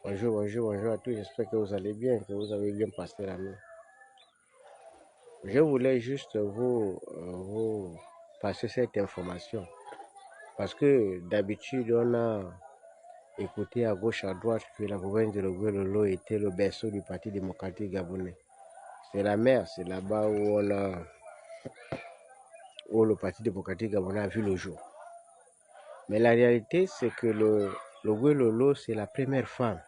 Bonjour à tous. J'espère que vous allez bien, que vous avez bien passé la nuit. Je voulais juste vous passer cette information parce que d'habitude, on a écouté à gauche, à droite que la province de Lolo était le berceau du Parti démocratique gabonais. C'est la mer, c'est là-bas où le Parti démocratique gabonais a vu le jour. Mais la réalité, c'est que le Lolo, c'est la première femme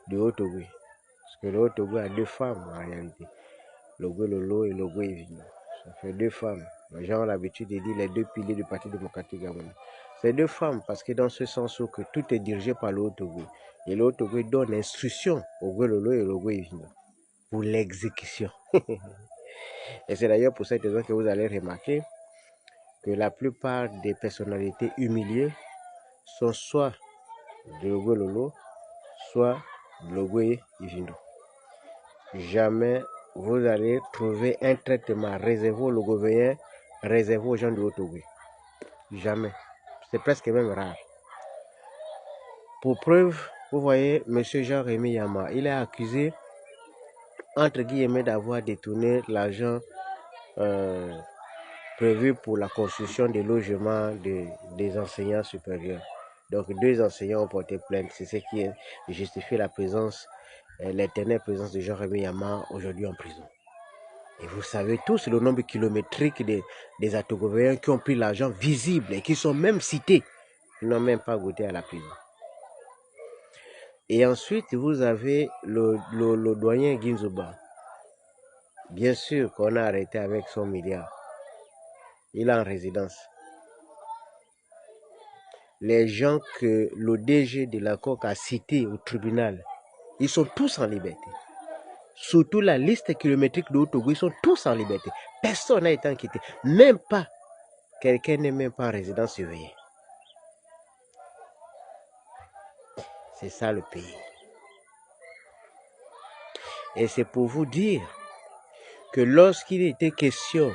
de Haut-Togo. Parce que le Haut-Togo a deux femmes en réalité. Logo Lolo et Logo Evino. Ça fait deux femmes. Les gens ont l'habitude de dire les deux piliers du Parti démocratique gabonais. C'est deux femmes parce que dans ce sens où que tout est dirigé par le Haut-Togo. Et le Haut-Togo donne instruction au Lolo et Logo Evino pour l'exécution. Et c'est d'ailleurs pour cette raison que vous allez remarquer que la plupart des personnalités humiliées sont soit de Logo Lolo, soit de Logo Evino. Jamais vous allez trouver un traitement réservé au gouvernement, réservé aux gens du Haut-Togo. Jamais. C'est presque même rare. Pour preuve, vous voyez, M. Jean-Rémy Yama, il est accusé, entre guillemets, d'avoir détourné l'argent prévu pour la construction des logements des enseignants supérieurs. Donc, deux enseignants ont porté plainte. C'est ce qui justifie la présence, l'éternelle présence de Jean-Rémy Yama aujourd'hui en prison. Et vous savez tous le nombre kilométrique des Atogovéens qui ont pris l'argent visible et qui sont même cités. Ils n'ont même pas goûté à la prison. Et ensuite, vous avez le doyen Ginzuba. Bien sûr qu'on a arrêté avec son milliard. Il est en résidence. Les gens que le DG de la COC a cités au tribunal, ils sont tous en liberté. Surtout la liste kilométrique de Haut-Togo, ils sont tous en liberté. Personne n'a été inquiété. Même pas. Quelqu'un n'est même pas en résidence surveillée. C'est ça le pays. Et c'est pour vous dire que lorsqu'il était question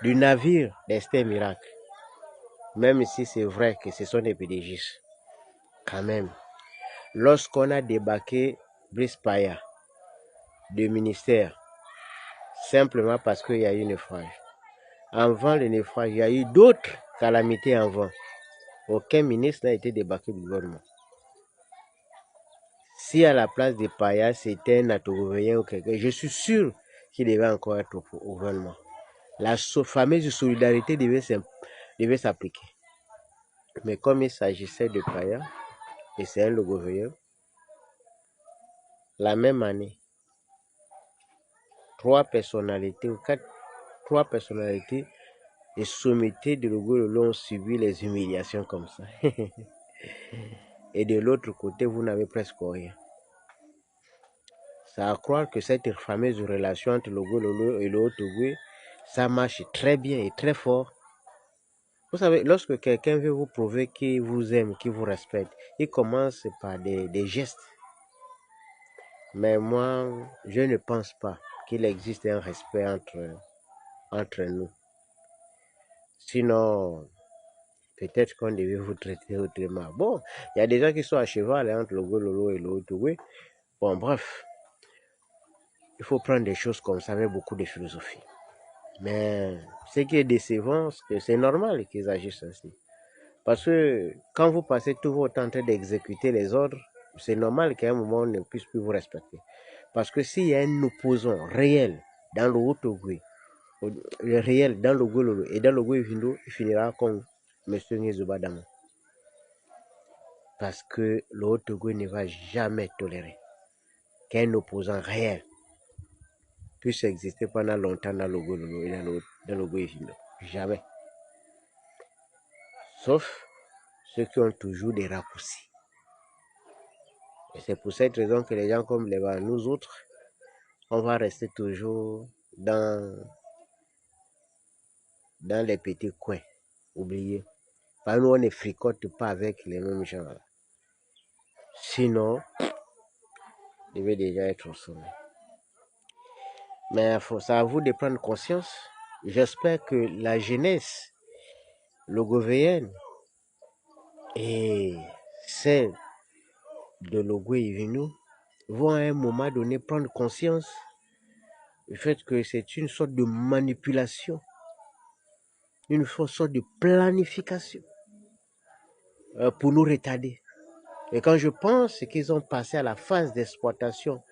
du navire d'Esther Miracle, même si c'est vrai que ce sont des pédégistes, quand même, lorsqu'on a débarqué Brice Paya du ministère, simplement parce qu'il y a eu un naufrage. Avant le naufrage, il y a eu d'autres calamités en vent. Aucun ministre n'a été débarqué du gouvernement. Si à la place de Paya, c'était un Atogovéen ou quelqu'un, je suis sûr qu'il devait encore être au gouvernement. La fameuse solidarité devait s'appliquer. Mais comme il s'agissait de Paya, et c'est un Logovéen, la même année, trois personnalités et sommités de Logolo ont subi les humiliations comme ça. Et de l'autre côté, vous n'avez presque rien. Ça à croire que cette fameuse relation entre Logolo et le Haut-Togo, ça marche très bien et très fort. Vous savez, lorsque quelqu'un veut vous prouver qu'il vous aime, qu'il vous respecte, il commence par des gestes. Mais moi, je ne pense pas qu'il existe un respect entre nous. Sinon, peut-être qu'on devait vous traiter autrement. Bon, il y a des gens qui sont à cheval entre le Gololo et le Haut-Togo. Bon, bref, il faut prendre des choses comme ça avec beaucoup de philosophie. Mais ce qui est décevant, c'est que c'est normal qu'ils agissent ainsi. Parce que quand vous passez tout votre temps en train d'exécuter les ordres, c'est normal qu'à un moment, on ne puisse plus vous respecter. Parce que s'il y a un opposant réel dans le Haut-Togo, le réel dans le Gololo et dans le Goïvindo, il finira comme M. Ngezuba Dama. Parce que le Haut-Togo ne va jamais tolérer qu'un opposant réel puisse exister pendant longtemps dans le Gololo et dans le Goïvindo. Jamais. Sauf ceux qui ont toujours des raccourcis. Et c'est pour cette raison que les gens comme nous autres, on va rester toujours dans les petits coins. Oubliez. Parce que nous, on ne fricote pas avec les mêmes gens. Sinon, il devait déjà être au sommet. Mais c'est à vous de prendre conscience. J'espère que la jeunesse logovéenne et celle de Logwe Ivino vont à un moment donné prendre conscience du fait que c'est une sorte de manipulation, une sorte de planification pour nous retarder. Et quand je pense qu'ils ont passé à la phase d'exploitation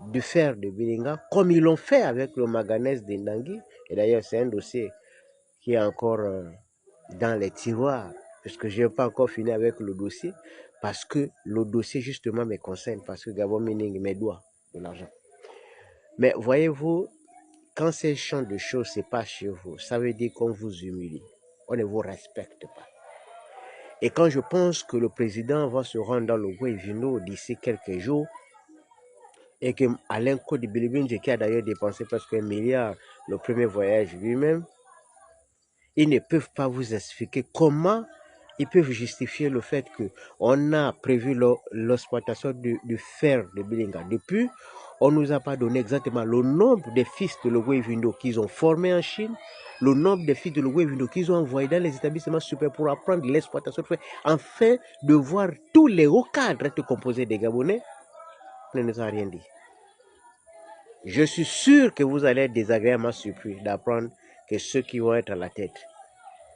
du fer de Bilinga, comme ils l'ont fait avec le manganèse d'Indangui, et d'ailleurs c'est un dossier qui est encore dans les tiroirs, puisque je n'ai pas encore fini avec le dossier, parce que le dossier justement me concerne, parce que Gabon Mining me doit de l'argent. Mais voyez-vous, quand ces champs de choses se passent chez vous, ça veut dire qu'on vous humilie, on ne vous respecte pas. Et quand je pense que le président va se rendre dans le Guévino d'ici quelques jours, et que Alain Kodi-Bilibinje, qui a d'ailleurs dépensé presque 1 milliard le premier voyage lui-même, ils ne peuvent pas vous expliquer comment ils peuvent justifier le fait qu'on a prévu l'exploitation du fer de Bilinga. Depuis, on ne nous a pas donné exactement le nombre de fils de Logwe Vindo qu'ils ont formés en Chine, le nombre de fils de Logwe Vindo qu'ils ont envoyés dans les établissements supérieurs pour apprendre l'exploitation de fer, afin de voir tous les hauts cadres être composés des Gabonais. On ne nous a rien dit. Je suis sûr que vous allez être désagréablement surpris d'apprendre que ceux qui vont être à la tête,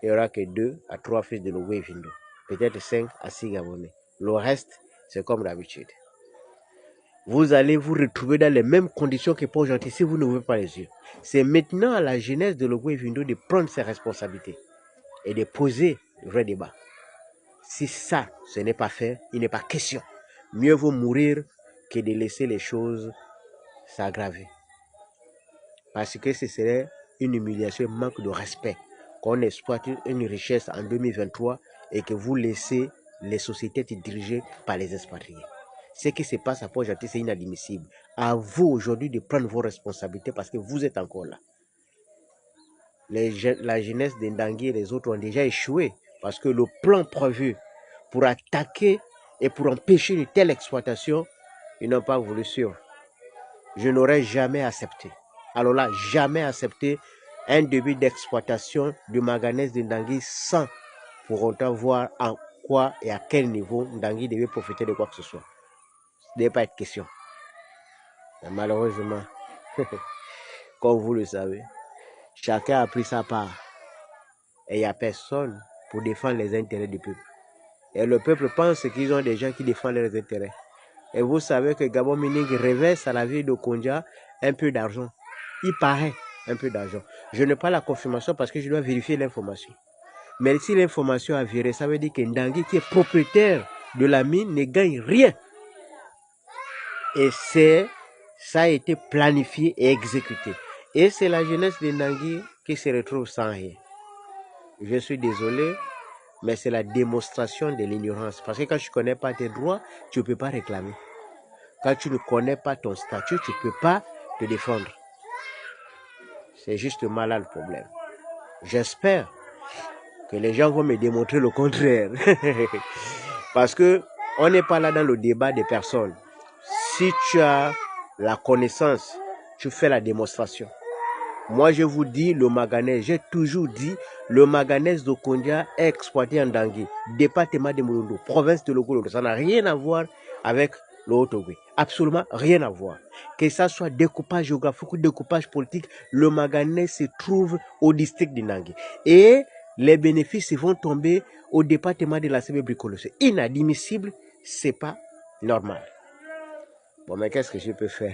il n'y aura que 2 à 3 fils de Logwe Vindo, peut-être 5 à 6 Gabonais. Le reste, c'est comme d'habitude. Vous allez vous retrouver dans les mêmes conditions que pour gentil si vous n'ouvrez pas les yeux. C'est maintenant à la jeunesse de Logwe Vindo de prendre ses responsabilités et de poser le vrai débat. Si ça, ce n'est pas fait, il n'est pas question. Mieux vaut mourir que de laisser les choses s'aggraver. Parce que ce serait une humiliation, un manque de respect. Qu'on exploite une richesse en 2023 et que vous laissez les sociétés être dirigées par les expatriés. Ce qui se passe à Port-Gentil, c'est inadmissible. À vous aujourd'hui de prendre vos responsabilités parce que vous êtes encore là. La jeunesse d'Indangui et les autres ont déjà échoué parce que le plan prévu pour attaquer et pour empêcher une telle exploitation, ils n'ont pas voulu suivre. Je n'aurais jamais accepté. Alors là, jamais accepté un début d'exploitation du manganèse d'Indangui sans pour autant voir en quoi et à quel niveau Ndangui devait profiter de quoi que ce soit. Ce n'est pas être question. Mais malheureusement, comme vous le savez, chacun a pris sa part. Et il n'y a personne pour défendre les intérêts du peuple. Et le peuple pense qu'ils ont des gens qui défendent leurs intérêts. Et vous savez que Gabon Mining reverse à la ville de Kondia un peu d'argent. Il paraît un peu d'argent. Je n'ai pas la confirmation parce que je dois vérifier l'information. Mais si l'information a viré, ça veut dire que Ndangui, qui est propriétaire de la mine, ne gagne rien. Et ça a été planifié et exécuté. Et c'est la jeunesse de Ndangui qui se retrouve sans rien. Je suis désolé, mais c'est la démonstration de l'ignorance. Parce que quand tu ne connais pas tes droits, tu ne peux pas réclamer. Quand tu ne connais pas ton statut, tu ne peux pas te défendre. C'est justement là le problème. J'espère que les gens vont me démontrer le contraire. Parce que on n'est pas là dans le débat des personnes. Si tu as la connaissance, tu fais la démonstration. Moi, je vous dis, le manganèse, j'ai toujours dit, le manganèse de Kondia est exploité en Ndangui, département de Moulondo, province de Logolo. Ça n'a rien à voir avec le Haut-Ogooué. Absolument rien à voir. Que ça soit découpage géographique ou découpage politique, le manganèse se trouve au district de Ndangui. Et les bénéfices vont tomber au département de la CB-Bricolo. C'est inadmissible, c'est pas normal. Bon, mais qu'est-ce que je peux faire?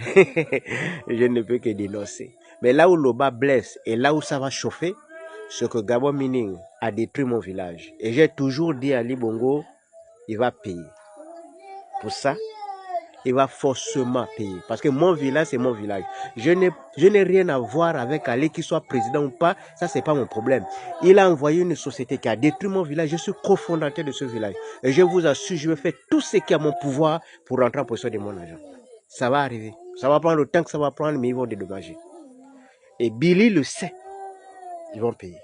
Je ne peux que dénoncer. Mais là où le bas blesse et là où ça va chauffer, c'est que Gabon Mining a détruit mon village. Et j'ai toujours dit à Ali Bongo, il va payer. Pour ça, il va forcément payer. Parce que mon village, c'est mon village. Je n'ai rien à voir avec Ali, qu'il soit président ou pas. Ça, c'est pas mon problème. Il a envoyé une société qui a détruit mon village. Je suis cofondateur de ce village. Et je vous assure, je vais faire tout ce qui est à mon pouvoir pour rentrer en possession de mon argent. Ça va arriver. Ça va prendre le temps que ça va prendre, mais ils vont dédommager. Et Billy le sait. Ils vont payer.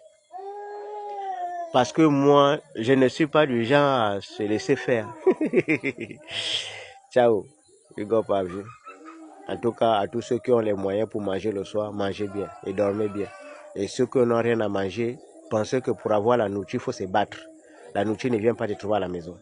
Parce que moi, je ne suis pas du genre à se laisser faire. Ciao. En tout cas, à tous ceux qui ont les moyens pour manger le soir, mangez bien et dormez bien. Et ceux qui n'ont rien à manger, pensez que pour avoir la nourriture, il faut se battre. La nourriture ne vient pas te trouver à la maison.